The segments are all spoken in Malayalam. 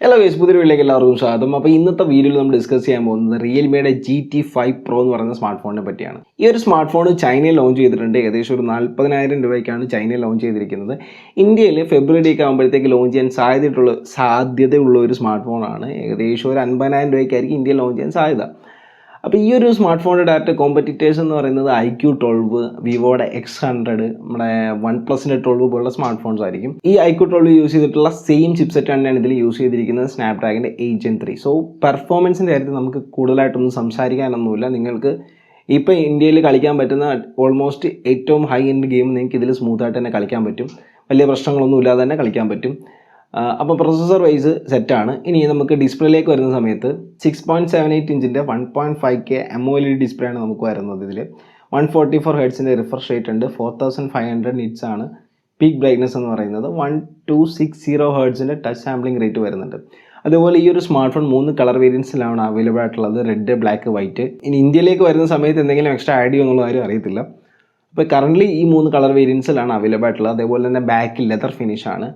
ഹലോ ഗൈസ്, പുതിയൊരു വീഡിയോയിലേക്ക് എല്ലാവർക്കും സ്വാഗതം. അപ്പോൾ ഇന്നത്തെ വീഡിയോയിൽ നമ്മൾ ഡിസ്കസ് ചെയ്യാൻ പോകുന്നത് റിയൽമിയുടെ GT5 Pro എന്ന് പറയുന്ന സ്മാർട്ട് ഫോണിനെ പറ്റിയാണ്. ഈ ഒരു സ്മാർട്ട് ഫോൺ ചൈനയിൽ ലോഞ്ച് ചെയ്തിട്ടുണ്ട്. ഏകദേശം ഒരു 40,000 രൂപയ്ക്കാണ് ചൈനയിൽ ലോഞ്ച് ചെയ്തിരിക്കുന്നത്. ഇന്ത്യയിൽ ഫെബ്രുവരി ഒക്കെ ആകുമ്പോഴത്തേക്ക് ലോഞ്ച് ചെയ്യാൻ സാധ്യതയുള്ള ഒരു സ്മാർട്ട് ഫോണാണ്. ഏകദേശം ഒരു 50,000 രൂപയ്ക്കായിരിക്കും ഇന്ത്യയിൽ ലോഞ്ച് ചെയ്യാൻ സാധ്യത. അപ്പോൾ ഈ ഒരു സ്മാർട്ട് ഫോണിൻ്റെ ഡയറക്റ്റ് കോമ്പറ്റീറ്റേഴ്സ് എന്ന് പറയുന്നത് iQOO 12, വിവോയുടെ X100, നമ്മുടെ OnePlusന്റെ 12 പോലുള്ള സ്മാർട്ട് ഫോൺസ് ആയിരിക്കും. ഈ iQOO യൂസ് ചെയ്തിട്ടുള്ള സെയിം ചിപ്സെറ്റ് തന്നെയാണ് ഇതിൽ യൂസ് ചെയ്തിരിക്കുന്നത്, സ്നാപ്ഡ്രാഗണിൻ്റെ 8 Gen 3. സോ പെർഫോമൻസിൻ്റെ കാര്യത്തിൽ നമുക്ക് കൂടുതലായിട്ടൊന്നും സംസാരിക്കാനൊന്നുമില്ല. നിങ്ങൾക്ക് ഇപ്പോൾ ഇന്ത്യയിൽ കളിക്കാൻ പറ്റുന്ന ഓൾമോസ്റ്റ് ഏറ്റവും ഹൈ എൻഡ് ഗെയിം നിങ്ങൾക്ക് ഇതിൽ സ്മൂത്തായിട്ട് തന്നെ കളിക്കാൻ പറ്റും. വലിയ പ്രശ്നങ്ങളൊന്നും ഇല്ലാതെ തന്നെ കളിക്കാൻ പറ്റും. അപ്പോൾ പ്രൊസസ്സർ വൈസ് സെറ്റാണ്. ഇനി നമുക്ക് ഡിസ്പ്ലേയിലേക്ക് വരുന്ന സമയത്ത് 6.78 ഇഞ്ചിൻ്റെ 1.5K AMOLED ഡിസ്പ്ലേ ആണ് നമുക്ക് വരുന്നത്. ഇതിൽ 144 ഹെർട്സിൻ്റെ റിഫ്രഷ് റേറ്റ് ഉണ്ട്. 4500 നിറ്റ്സ് ആണ് പീക്ക് ബ്രൈറ്റ്നസ് എന്ന് പറയുന്നത്. 1260 ഹെർട്സിൻ്റെ ടച്ച് സാമ്പിളിംഗ് റേറ്റ് വരുന്നുണ്ട്. അതുപോലെ ഈ ഒരു സ്മാർട്ട് ഫോൺ 3 കളർ വേരിയൻസിലാണ് അവൈലബിൾ ആയിട്ടുള്ളത്: റെഡ്, ബ്ലാക്ക്, വൈറ്റ്. ഇനി ഇന്ത്യയിലേക്ക് വരുന്ന സമയത്ത് എന്തെങ്കിലും എക്സ്ട്രാ ആഡ് ചെയ്യുമെന്നുള്ള കാര്യം അറിയത്തില്ല. അപ്പോൾ കറൻ്റ്ലി ഈ 3 കളർ വേരിയൻസിലാണ് അവൈലബിൾ ആയിട്ടുള്ളത്. അതേപോലെ തന്നെ ബാക്കിൽ ലെതർ ഫിനിഷാണ്.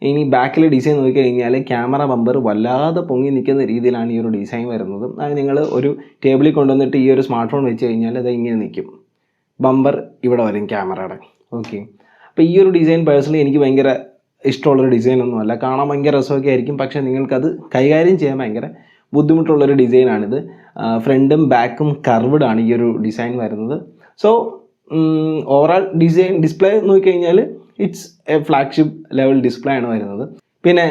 ഇനി ബാക്കിൽ ഡിസൈൻ നോക്കിക്കഴിഞ്ഞാൽ ക്യാമറ ബമ്പർ വല്ലാതെ പൊങ്ങി നിൽക്കുന്ന രീതിയിലാണ് ഈ ഒരു ഡിസൈൻ വരുന്നത്. അത് നിങ്ങൾ ഒരു ടേബിളിൽ കൊണ്ടുവന്നിട്ട് ഈ ഒരു സ്മാർട്ട് ഫോൺ വെച്ച് കഴിഞ്ഞാൽ അത് ഇങ്ങനെ നിൽക്കും. ബമ്പർ ഇവിടെ വരും ക്യാമറയുടെ. ഓക്കെ, അപ്പോൾ ഈ ഒരു ഡിസൈൻ പേഴ്സണലി എനിക്ക് ഭയങ്കര ഇഷ്ടമുള്ളൊരു ഡിസൈനൊന്നുമല്ല. കാണാൻ ഭയങ്കര രസമൊക്കെ ആയിരിക്കും, പക്ഷേ നിങ്ങൾക്കത് കൈകാര്യം ചെയ്യാൻ ഭയങ്കര ബുദ്ധിമുട്ടുള്ളൊരു ഡിസൈനാണിത്. ഫ്രണ്ടും ബാക്കും കർവ്ഡ് ആണ് ഈ ഒരു ഡിസൈൻ വരുന്നത്. സോ ഓവറോൾ ഡിസ്പ്ലേ നോക്കിക്കഴിഞ്ഞാൽ it's A flagship level display ആണ് വരുന്നത്. പിന്നെ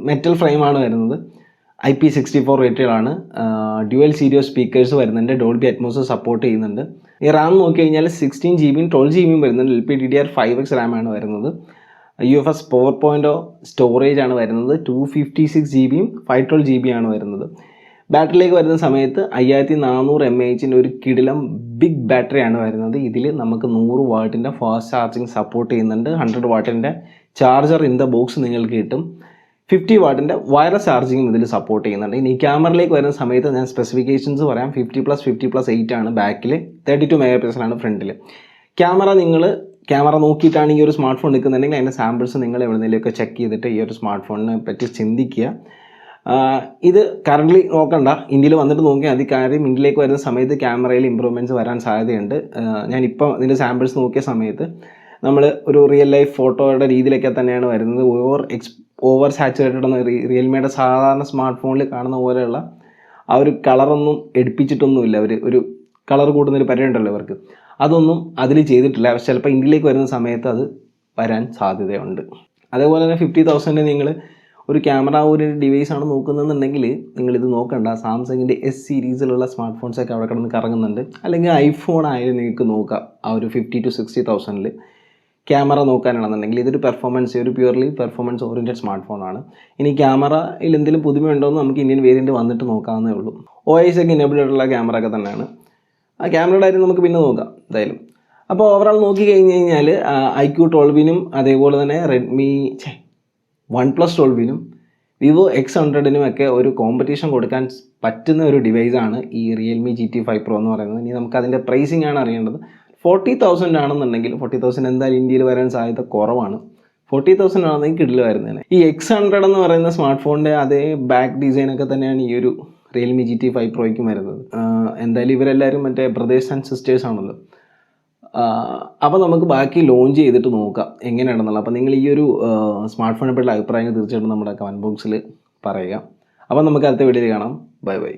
മെറ്റൽ ഫ്രെയിമാണ് വരുന്നത്. IP64 റേറ്റഡ് ആണ്. ഡ്യുവൽ സ്റ്റീരിയോ സ്പീക്കേഴ്സ് വരുന്നുണ്ട്. ഡോൾബി അറ്റ്മോസ് സപ്പോർട്ട് ചെയ്യുന്നുണ്ട്. ഈ റാം നോക്കിക്കഴിഞ്ഞാൽ 16GB 12GB വരുന്നുണ്ട്. LPDDR5X റാമാണ് വരുന്നത്. UFS 4.0 സ്റ്റോറേജ് ആണ് വരുന്നത്. 256GB 512GB ആണ് വരുന്നത്. ബാറ്ററിയിലേക്ക് വരുന്ന സമയത്ത് 5400 mAh ഒരു കിടിലം ബിഗ് ബാറ്ററിയാണ് വരുന്നത്. ഇതിൽ നമുക്ക് 100 വാട്ടിൻ്റെ ഫാസ്റ്റ് ചാർജിങ് സപ്പോർട്ട് ചെയ്യുന്നുണ്ട്. 100 വാട്ടിൻ്റെ ചാർജർ ഇൻ ദ ബോക്സ് നിങ്ങൾക്ക് കിട്ടും. 50 വാട്ടിൻ്റെ വയർലെസ് ചാർജിങ്ങും ഇതിൽ സപ്പോർട്ട് ചെയ്യുന്നുണ്ട്. ഇനി ക്യാമറയിലേക്ക് വരുന്ന സമയത്ത് ഞാൻ സ്പെസിഫിക്കേഷൻസ് പറയാം. 50+50+8 ആണ് ബാക്കിൽ, 32 MP ആണ് ഫ്രണ്ടിൽ. ക്യാമറ നോക്കിയിട്ടാണ് ഈ ഒരു സ്മാർട്ട് ഫോൺ എടുക്കുന്നുണ്ടെങ്കിൽ അതിൻ്റെ സാമ്പിൾസ് നിങ്ങൾ എവിടെയെങ്കിലുമൊക്കെ ചെക്ക് ചെയ്തിട്ട് ഈ ഒരു സ്മാർട്ട് ഫോണിനെ പറ്റി ചിന്തിക്കുക. ഇത് കറൻ്റ്ലി നോക്കണ്ട, ഇന്ത്യയിൽ വന്നിട്ട് നോക്കിയാൽ മതി. കാര്യം ഇന്ത്യയിലേക്ക് വരുന്ന സമയത്ത് ക്യാമറയിൽ ഇമ്പ്രൂവ്മെൻറ്റ്സ് വരാൻ സാധ്യതയുണ്ട്. ഞാനിപ്പോൾ ഇതിൻ്റെ സാമ്പിൾസ് നോക്കിയ സമയത്ത് നമ്മൾ ഒരു റിയൽ ലൈഫ് ഫോട്ടോയുടെ രീതിയിലൊക്കെ തന്നെയാണ് വരുന്നത്. ഓവർ സാച്ചുറേറ്റഡ് എന്ന റിയൽമിയുടെ സാധാരണ സ്മാർട്ട് ഫോണിൽ കാണുന്ന പോലെയുള്ള ആ ഒരു കളറൊന്നും എടുപ്പിച്ചിട്ടൊന്നുമില്ല. ഒരു കളർ കൂടുന്നൊരു പരിപാടിയുണ്ടല്ലോ ഇവർക്ക്, അതൊന്നും അതിൽ ചെയ്തിട്ടില്ല. പക്ഷേ ചിലപ്പോൾ ഇന്ത്യയിലേക്ക് വരുന്ന സമയത്ത് അത് വരാൻ സാധ്യതയുണ്ട്. അതേപോലെ തന്നെ 50,000 നിങ്ങൾ ഒരു ക്യാമറ ഒരു ഡിവൈസാണ് നോക്കുന്നതെന്നുണ്ടെങ്കിൽ നിങ്ങളിത് നോക്കണ്ട. സാംസങ്ങിൻ്റെ S സീരീസിലുള്ള സ്മാർട്ട് ഫോൺസൊക്കെ അവിടെ കിടന്ന് കറങ്ങുന്നുണ്ട്. അല്ലെങ്കിൽ ഐഫോൺ ആയാലും നിങ്ങൾക്ക് നോക്കാം. ആ ഒരു 50,000 to 60,000 ക്യാമറ നോക്കാനാണെന്നുണ്ടെങ്കിൽ ഇതൊരു പ്യൂർലി പെർഫോമൻസ് ഓറിയൻറ്റഡ് സ്മാർട്ട് ഫോണാണ്. ഇനി ക്യാമറയിൽ എന്തെങ്കിലും പുതുമയുണ്ടോയെന്ന് നമുക്ക് ഇന്ത്യൻ വേരിയൻറ്റ് വന്നിട്ട് നോക്കാവുന്നേ ഉള്ളൂ. OIS ഒക്കെ ഇനേബിൾ ആയിട്ടുള്ള ക്യാമറ ഒക്കെ തന്നെയാണ്. ആ ക്യാമറയുടെ കാര്യം നമുക്ക് പിന്നെ നോക്കാം എന്തായാലും. അപ്പോൾ ഓവറോൾ നോക്കി കഴിഞ്ഞ് കഴിഞ്ഞാൽ iQOO അതേപോലെ തന്നെ OnePlus 12 വിവോ X100 ഒക്കെ ഒരു കോമ്പറ്റീഷൻ കൊടുക്കാൻ പറ്റുന്ന ഒരു ഡിവൈസാണ് ഈ റിയൽമി GT5 Pro എന്ന് പറയുന്നത്. ഇനി നമുക്ക് അതിൻ്റെ പ്രൈസിംഗ് ആണ് അറിയേണ്ടത്. 40,000 ആണെന്നുണ്ടെങ്കിൽ 40,000 എന്തായാലും ഇന്ത്യയിൽ വരാൻ സാധ്യത കുറവാണ്. 40,000 ആണെന്നെങ്കിൽ കിടിൽ വരുന്നതിന്. ഈ X100 എന്ന് പറയുന്ന സ്മാർട്ട് ഫോണിൻ്റെ അതേ ബാക്ക് ഡിസൈനൊക്കെ തന്നെയാണ് ഈ ഒരു റിയൽമി GT5 Proയ്ക്കും വരുന്നത്. എന്തായാലും ഇവരെല്ലാവരും മറ്റേ ബ്രദേഴ്സ് ആൻഡ് സിസ്റ്റേഴ്സ് ആണല്ലോ. അപ്പോൾ നമുക്ക് ബാക്കി ലോഞ്ച് ചെയ്തിട്ട് നോക്കാം എങ്ങനെയാണെന്നുള്ളത്. അപ്പോൾ നിങ്ങൾ ഈ ഒരു സ്മാർട്ട് ഫോണിനെ പറ്റിയുള്ള അഭിപ്രായങ്ങൾ തീർച്ചയായിട്ടും നമ്മുടെ കമൻറ്റ് ബോക്സിൽ പറയുക. അപ്പോൾ നമുക്ക് അടുത്ത വീഡിയോയിൽ കാണാം. Bye bye.